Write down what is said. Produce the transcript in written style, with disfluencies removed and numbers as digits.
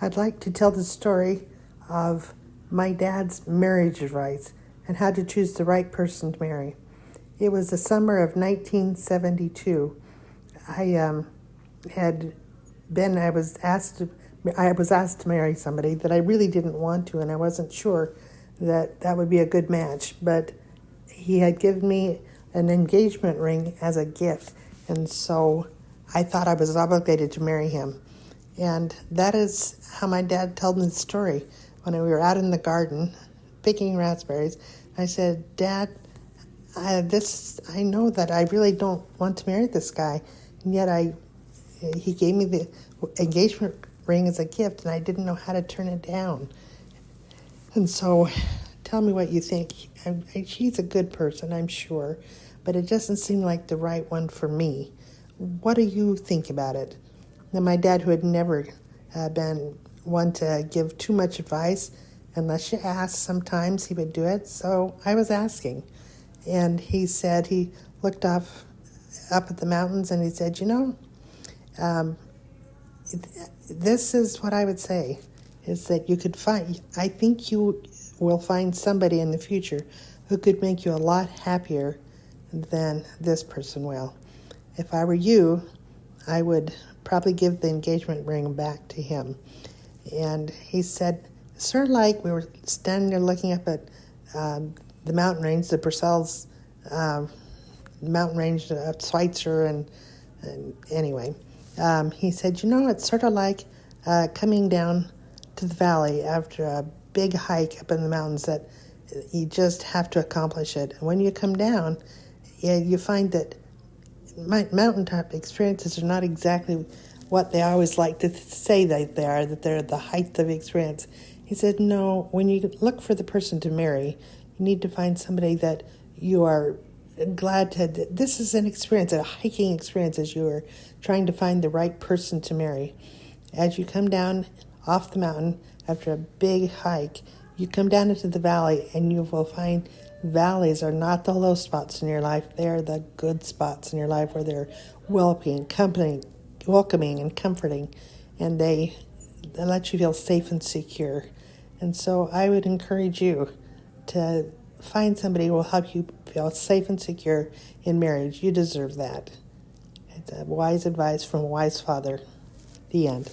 I'd like to tell the story of my dad's marriage advice and how to choose the right person to marry. It was the summer of 1972. I was asked to marry somebody that I really didn't want to, and I wasn't sure that would be a good match. But he had given me an engagement ring as a gift, and so I thought I was obligated to marry him. And that is how my dad told me the story. When we were out in the garden picking raspberries, I said, "Dad, I know that I really don't want to marry this guy, and yet he gave me the engagement ring as a gift, and I didn't know how to turn it down. And so, tell me what you think. He's a good person, I'm sure, but it doesn't seem like the right one for me. What do you think about it?" And my dad, who had never been one to give too much advice, unless you asked, sometimes he would do it. So I was asking. And he said, he looked up at the mountains and he said, this is what I would say, is that I think you will find somebody in the future who could make you a lot happier than this person will. If I were you, I would probably give the engagement ring back to him. And he said, sort of like we were standing there looking up at the mountain range, the Purcell's mountain range of Schweitzer, and anyway, he said, it's sort of like coming down to the valley after a big hike up in the mountains that you just have to accomplish it. And when you come down, you find that mountaintop experiences are not exactly what they always like to say that they're the height of experience. He said, no, when you look for the person to marry, you need to find somebody that you are glad to, this is an experience, a hiking experience, as you are trying to find the right person to marry. As you come down off the mountain after a big hike, you come down into the valley, and you will find valleys are not the low spots in your life. They are the good spots in your life where they're welcoming and comforting, and they let you feel safe and secure. And so I would encourage you to find somebody who will help you feel safe and secure in marriage. You deserve that. It's a wise advice from a wise father. The end.